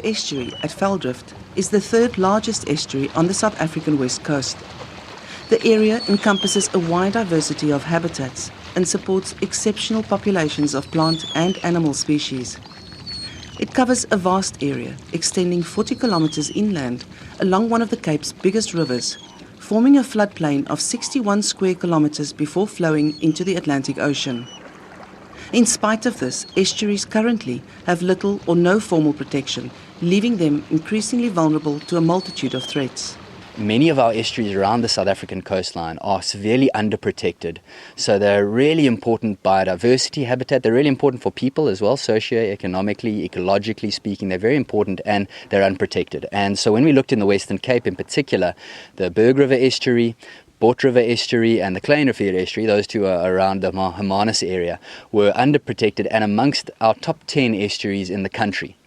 estuary at Veldrift is the third largest estuary on the South African west coast. The area encompasses a wide diversity of habitats and supports exceptional populations of plant and animal species. It covers a vast area extending 40 kilometers inland along one of the Cape's biggest rivers, forming a floodplain of 61 square kilometers before flowing into the Atlantic Ocean. In spite of this, estuaries currently have little or no formal protection, leaving them increasingly vulnerable to a multitude of threats. Many of our estuaries around the South African coastline are severely underprotected. So they're really important biodiversity habitat. They're really important for people as well, socio-economically, ecologically speaking. They're very important and they're unprotected. And so when we looked in the Western Cape in particular, the Berg River estuary, Bort River estuary and the Klein River estuary, those two are around the Hermanus area, were underprotected and amongst our top 10 estuaries in the country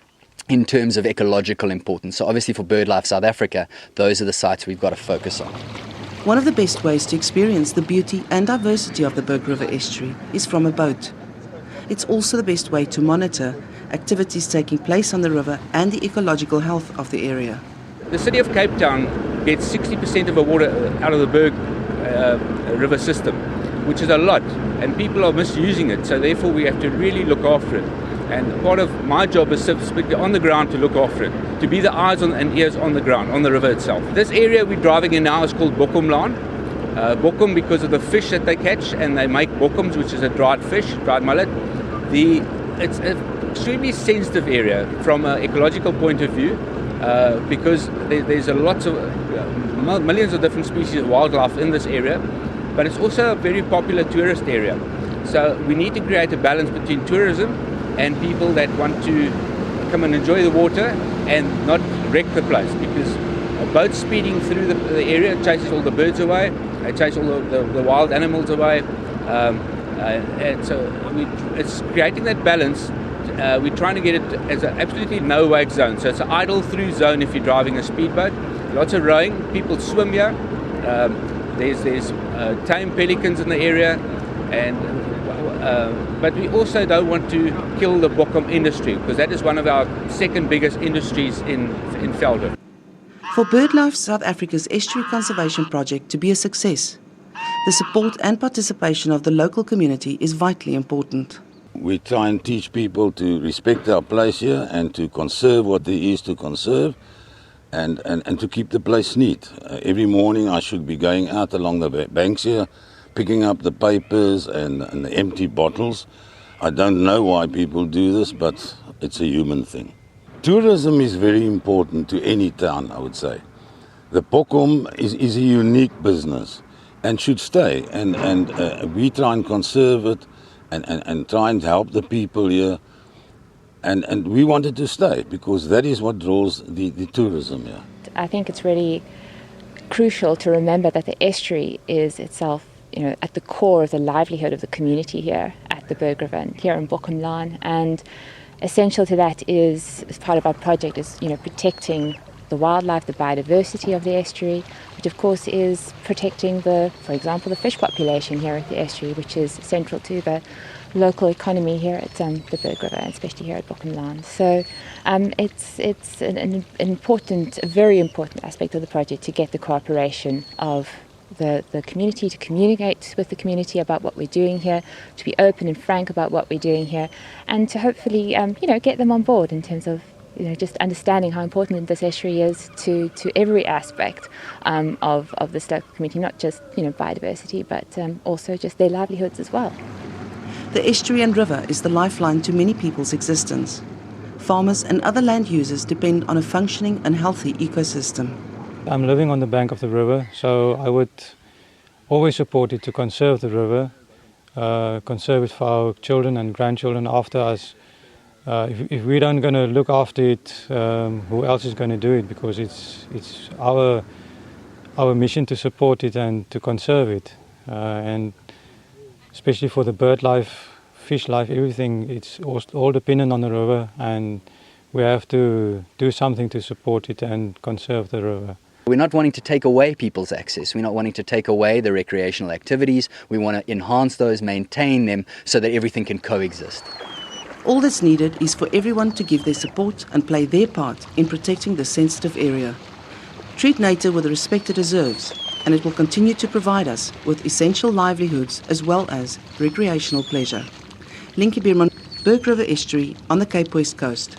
in terms of ecological importance. So obviously for BirdLife South Africa, those are the sites we've got to focus on. One of the best ways to experience the beauty and diversity of the Berg River estuary is from a boat. It's also the best way to monitor activities taking place on the river and the ecological health of the area. The city of Cape Town gets 60% of the water out of the Berg River system, which is a lot, and people are misusing it, so therefore we have to really look after it. And part of my job is specifically on the ground to look after it, to be the eyes and ears on the ground, on the river itself. This area we're driving in now is called Bokumlaan. Bokum because of the fish that they catch, and they make bokums, which is a dried fish, dried mullet. It's an extremely sensitive area from an ecological point of view, because there's lots of millions of different species of wildlife in this area, but it's also a very popular tourist area. So we need to create a balance between tourism and people that want to come and enjoy the water and not wreck the place, because a boat speeding through the area chases all the birds away, it chases all the wild animals away, and so it's creating that balance. We're trying to get it as an absolutely no-wake zone, so it's an idle-through zone if you're driving a speedboat. Lots of rowing, people swim here, there's tame pelicans in the area, and but we also don't want to kill the bokum industry, because that is one of our second biggest industries in Veldrift. For BirdLife South Africa's estuary conservation project to be a success, the support and participation of the local community is vitally important. We try and teach people to respect our place here and to conserve what there is to conserve, and to keep the place neat. Every morning I should be going out along the banks here, picking up the papers and the empty bottles. I don't know why people do this, but it's a human thing. Tourism is very important to any town, I would say. The Bokum is a unique business and should stay, and we try and conserve it and try and help the people here, and we want it to stay because that is what draws the tourism here. I think it's really crucial to remember that the estuary is itself, at the core of the livelihood of the community here at the Berg River and here in Bokumlaan, and essential to that is, as part of our project, is protecting the wildlife, the biodiversity of the estuary, which of course is protecting for example, the fish population here at the estuary, which is central to the local economy here at the Berg River, and especially here at Bokumlaan. So it's an important, a very important aspect of the project to get the cooperation of the community, to communicate with the community about what we're doing here, to be open and frank about what we're doing here, and to hopefully get them on board in terms of just understanding how important this estuary is to every aspect of this local community, not just biodiversity, but also just their livelihoods as well. The estuary and river is the lifeline to many people's existence. Farmers and other land users depend on a functioning and healthy ecosystem. I'm living on the bank of the river, so I would always support it to conserve the river, conserve it for our children and grandchildren after us. If we don't going to look after it, who else is going to do it? Because it's our mission to support it and to conserve it, and especially for the bird life, fish life, everything. It's all dependent on the river, and we have to do something to support it and conserve the river. We're not wanting to take away people's access. We're not wanting to take away the recreational activities. We want to enhance those, maintain them, so that everything can coexist. All that's needed is for everyone to give their support and play their part in protecting the sensitive area. Treat nature with the respect it deserves, and it will continue to provide us with essential livelihoods as well as recreational pleasure. Linky Bierman, Berg River Estuary on the Cape West Coast.